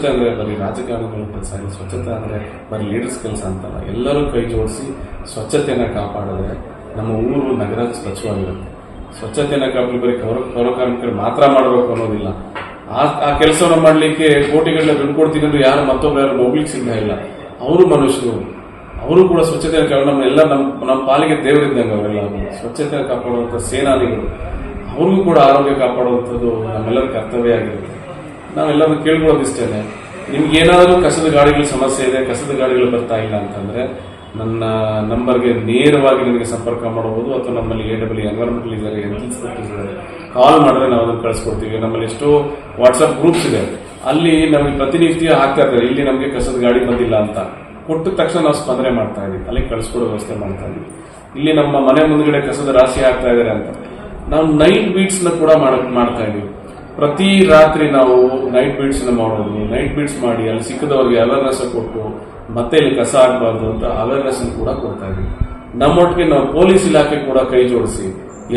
ಅಂದ್ರೆ ಬರೀ ರಾಜಕಾರಣಿಗಳ ಕೆಲಸ ಇಲ್ಲ, ಸ್ವಚ್ಛತೆ ಅಂದ್ರೆ ಬರೀ ಲೀಡರ್ಸ್ ಕೆಲಸ ಅಂತಲ್ಲ. ಎಲ್ಲರೂ ಕೈ ಜೋಡಿಸಿ ಸ್ವಚ್ಛತೆಯನ್ನ ಕಾಪಾಡಿದ್ರೆ ನಮ್ಮ ಊರು ನಗರ ಸ್ವಚ್ಛವಾಗಿರುತ್ತೆ. ಸ್ವಚ್ಛತೆಯನ್ನ ಕಾಪಾಡಿ ಬರೀ ಪೌರ ಕಾರ್ಮಿಕರು ಮಾತ್ರ ಮಾಡಬೇಕು ಅನ್ನೋದಿಲ್ಲ. ಆ ಕೆಲಸವನ್ನು ಮಾಡಲಿಕ್ಕೆ ಕೋಟಿಗಟ್ಟಲೆ ದುಡ್ಡು ಕೊಡ್ತೀನಿ ಅಂದ್ರೆ ಯಾರು ಮತ್ತೊಬ್ಬರು ಯಾರು ಹೋಗ್ಲಿಕ್ಕೆ ಸಿದ್ಧ ಇಲ್ಲ. ಅವರು ಮನುಷ್ಯರು, ಅವರು ಕೂಡ ಸ್ವಚ್ಛತೆಯನ್ನು ನಮ್ಮೆಲ್ಲ ನಮ್ಮ ಪಾಲಿಗೆ ದೇವರಿದ್ದಂಗೆ. ಅವರೆಲ್ಲ ಸ್ವಚ್ಛತೆ ಕಾಪಾಡುವಂತ ಸೇನಾನಿಗಳು, ಅವ್ರಿಗೂ ಕೂಡ ಆರೋಗ್ಯ ಕಾಪಾಡುವಂಥದ್ದು ನಮ್ಮೆಲ್ಲರ ಕರ್ತವ್ಯ ಆಗಿರುತ್ತೆ. ನಾವೆಲ್ಲರೂ ಕೇಳ್ಕೊಳ್ಳೋದಿಷ್ಟೇನೆ, ನಿಮ್ಗೆ ಏನಾದರೂ ಕಸದ ಗಾಡಿಗಳ ಸಮಸ್ಯೆ ಇದೆ, ಕಸದ ಗಾಡಿಗಳು ಬರ್ತಾ ಇಲ್ಲ ಅಂತಂದ್ರೆ ನನ್ನ ನಂಬರ್ಗೆ ನೇರವಾಗಿ ನನಗೆ ಸಂಪರ್ಕ ಮಾಡಬಹುದು, ಅಥವಾ ನಮ್ಮಲ್ಲಿ AWE ಎನ್ವೈರನ್ಮೆಂಟಲ್ ಇದ್ದಾರೆ, ಇದ್ದಾರೆ, ಕಾಲ್ ಮಾಡಿದ್ರೆ ನಾವು ಅದನ್ನು ಕಳಿಸ್ಕೊಡ್ತೀವಿ. ನಮ್ಮಲ್ಲಿ ಎಷ್ಟೋ ವಾಟ್ಸ್ಆಪ್ ಗ್ರೂಪ್ಸ್ ಇದೆ, ಅಲ್ಲಿ ನಮಗೆ ಪ್ರತಿನಿತ್ಯ ಹಾಕ್ತಾ ಇದ್ದಾರೆ, ಇಲ್ಲಿ ನಮಗೆ ಕಸದ ಗಾಡಿ ಬಂದಿಲ್ಲ ಅಂತ ಕೊಟ್ಟ ತಕ್ಷಣ ನಾವು ಸ್ಪಂದನೆ ಮಾಡ್ತಾ ಇದೀವಿ, ಅಲ್ಲಿ ಕಳಿಸ್ಕೊಡೋ ವ್ಯವಸ್ಥೆ ಮಾಡ್ತಾ ಇದೀವಿ. ಇಲ್ಲಿ ನಮ್ಮ ಮನೆ ಮುಂದ್ಗಡೆ ಕಸದ ರಾಶಿ ಹಾಕ್ತಾ ಇದ್ದಾರೆ ಅಂತ ನಾವು ನೈಟ್ ಬೀಟ್ಸ್ ನ ಕೂಡ ಮಾಡ್ತಾ ಇದೀವಿ. ಪ್ರತಿ ರಾತ್ರಿ ನಾವು ನೈಟ್ ಬೀಟ್ಸ್ ಮಾಡೋದು, ನೈಟ್ ಬೀಟ್ಸ್ ಮಾಡಿ ಅಲ್ಲಿ ಸಿಕ್ಕದವ್ರಿಗೆ ಅವೇರ್ನೆಸ್ ಕೊಟ್ಟು ಮತ್ತೆ ಇಲ್ಲಿ ಕಸ ಆಗಬಾರ್ದು ಅಂತ ಅವೇರ್ನೆಸ್ ಕೂಡ ಕೊಡ್ತಾ ಇದೀವಿ. ನಮ್ಮೊಟ್ಟಿಗೆ ನಾವು ಪೊಲೀಸ್ ಇಲಾಖೆ ಕೂಡ ಕೈ ಜೋಡಿಸಿ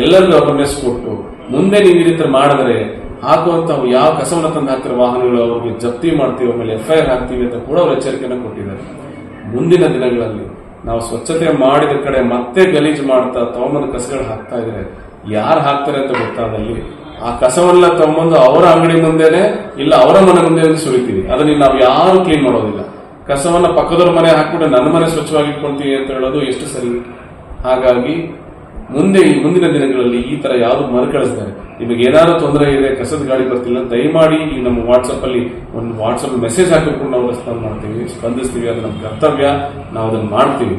ಎಲ್ಲರಿಗೂ ಅವೇರ್ನೆಸ್ ಕೊಟ್ಟು, ಮುಂದೆ ನೀವು ಈ ರೀತಿ ಮಾಡಿದ್ರೆ ಹಾಕುವಂತ ಯಾವ ಕಸವನ್ನು ತಂದು ಹಾಕ್ತಿರೋ ವಾಹನಗಳು ಅವ್ರಿಗೆ ಜಪ್ತಿ ಮಾಡ್ತೀವಿ, ಆಮೇಲೆ FIR ಹಾಕ್ತೀವಿ ಅಂತ ಕೂಡ ಅವರು ಎಚ್ಚರಿಕೆಯನ್ನು ಕೊಟ್ಟಿದ್ದಾರೆ. ಮುಂದಿನ ದಿನಗಳಲ್ಲಿ ನಾವು ಸ್ವಚ್ಛತೆ ಮಾಡಿದ ಕಡೆ ಮತ್ತೆ ಗಲೀಜು ಮಾಡ್ತಾ ತಗೊಂಬಂದ ಕಸಗಳು ಹಾಕ್ತಾ ಇದ್ರೆ ಯಾರು ಹಾಕ್ತಾರೆ ಅಂತ ಗೊತ್ತಾದಲ್ಲಿ ಆ ಕಸವನ್ನ ತಗೊಂಬಂದು ಅವರ ಅಂಗಡಿ ಮುಂದೆನೆ ಇಲ್ಲ ಅವರ ಮನೆ ಮುಂದೆ ಸುರಿತೀವಿ. ಅದನ್ನ ನಾವು ಯಾರು ಕ್ಲೀನ್ ಮಾಡೋದಿಲ್ಲ. ಕಸವನ್ನ ಪಕ್ಕದವ್ರ ಮನೆ ಹಾಕ್ಬಿಟ್ಟು ನನ್ನ ಮನೆ ಸ್ವಚ್ಛವಾಗಿ ಇಟ್ಕೊಳ್ತೀವಿ ಅಂತ ಹೇಳೋದು ಎಷ್ಟು ಸರಿ. ಹಾಗಾಗಿ ಮುಂದಿನ ದಿನಗಳಲ್ಲಿ ಈ ತರ ಯಾವ್ದು ಮರುಕಳಿಸ್ತಾರೆ, ನಿಮಗೆ ಏನಾದ್ರು ತೊಂದರೆ ಇದೆ, ಕಸದ ಗಾಡಿ ಬರ್ತಿಲ್ಲ, ದಯಮಾಡಿ ಈ ನಮ್ಮ ವಾಟ್ಸ್ಆಪ್ ಅಲ್ಲಿ ಒಂದು ವಾಟ್ಸ್ಆಪ್ ಮೆಸೇಜ್ ಹಾಕಿಕೊಂಡು ನಾವು ರೆಸ್ಪಾನ್ಸ್ ಮಾಡ್ತೀವಿ, ಸ್ಪಂದಿಸ್ತೀವಿ. ಅದು ನಮ್ಮ ಕರ್ತವ್ಯ, ನಾವು ಅದನ್ನ ಮಾಡ್ತೀವಿ.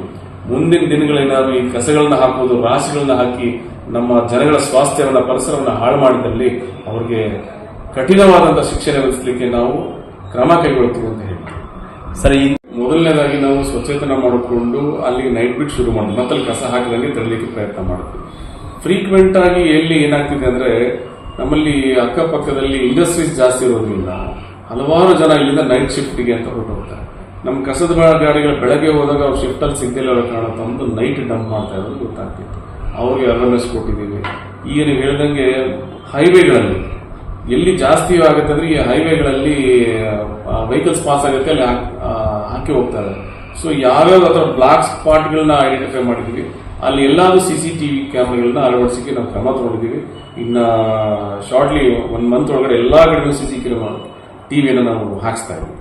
ಮುಂದಿನ ದಿನಗಳೇನಾದ್ರು ಈ ಕಸಗಳನ್ನ ಹಾಕುವುದು, ರಾಶಿಗಳನ್ನ ಹಾಕಿ ನಮ್ಮ ಜನಗಳ ಸ್ವಾಸ್ಥ್ಯವನ್ನ, ಪರಿಸರವನ್ನ ಹಾಳು ಮಾಡಿದಲ್ಲಿ ಅವ್ರಿಗೆ ಕಠಿಣವಾದಂತಹ ಶಿಕ್ಷೆ ವಿಧಿಸಲಿಕ್ಕೆ ನಾವು ಕ್ರಮ ಕೈಗೊಳ್ತೀವಿ ಅಂತ ಹೇಳ್ತೀವಿ. ಸರಿ, ಮೊದಲನೇದಾಗಿ ನಾವು ಸ್ವಚ್ಛತೆನ ಮಾಡಿಕೊಂಡು ಅಲ್ಲಿ ನೈಟ್ ಬಿಟ್ ಶುರು ಮಾಡಿದ್ವಿ, ಮತ್ತೆ ಕಸ ಹಾಕಿದಂಗೆ ತರಲಿಕ್ಕೆ ಪ್ರಯತ್ನ ಮಾಡ್ತೀವಿ. ಫ್ರೀಕ್ವೆಂಟ್ ಆಗಿ ಎಲ್ಲಿ ಏನಾಗ್ತಿದೆ ಅಂದ್ರೆ ನಮ್ಮಲ್ಲಿ ಅಕ್ಕಪಕ್ಕದಲ್ಲಿ ಇಂಡಸ್ಟ್ರೀಸ್ ಜಾಸ್ತಿ ಇರೋದ್ರಿಂದ ಹಲವಾರು ಜನ ಇಲ್ಲಿಂದ ನೈಟ್ ಶಿಫ್ಟ್ಗೆ ಅಂತ ಹೊರಟೋಗ್ತಾರೆ. ನಮ್ಮ ಕಸದ ಗಾಡಿಗಳು ಬೆಳಗ್ಗೆ ಹೋದಾಗ ಅವ್ರು ಶಿಫ್ಟ್ ಅಲ್ಲಿ ಸಿಗ್ದಿಲ್ಲ ಕಾರಣ ತಂದು ನೈಟ್ ಡಂಪ್ ಮಾಡ್ತಾ ಇರೋದು ಗೊತ್ತಾಗ್ತಿತ್ತು. ಅವ್ರಿಗೆ ಅವೇರ್ನೆಸ್ ಕೊಟ್ಟಿದ್ದೀವಿ. ಈಗ ನೀವು ಹೇಳ್ದಂಗೆ ಹೈವೇಗಳಲ್ಲಿ ಎಲ್ಲಿ ಜಾಸ್ತಿ ಆಗುತ್ತೆ ಅಂದ್ರೆ ಈ ಹೈವೇಗಳಲ್ಲಿ ವೆಹಿಕಲ್ಸ್ ಪಾಸ್ ಆಗುತ್ತೆ, ಅಲ್ಲಿ ಹಾಕಿ ಹೋಗ್ತಾರೆ. ಸೊ ಯಾವ್ಯಾವ ಅಥವಾ ಬ್ಲಾಕ್ ಸ್ಪಾಟ್ಗಳನ್ನ ಐಡೆಂಟಿಫೈ ಮಾಡಿದೀವಿ, ಅಲ್ಲಿ ಎಲ್ಲಾದ್ರೂ CCTV ಕ್ಯಾಮ್ರಾಗಳನ್ನ ಅಳವಡಿಸಿಕೆ ನಾವು ಕ್ರಮ ತಗೊಂಡಿದ್ದೀವಿ. ಇನ್ನ ಶಾರ್ಟ್ಲಿ 1 ಮಂತ್ ಒಳಗಡೆ ಎಲ್ಲಾ ಕಡೆಗೂ CCTV ಟಿವಿಯನ್ನು ನಾವು ಹಾಕಿಸ್ತಾ ಇದ್ದೀವಿ.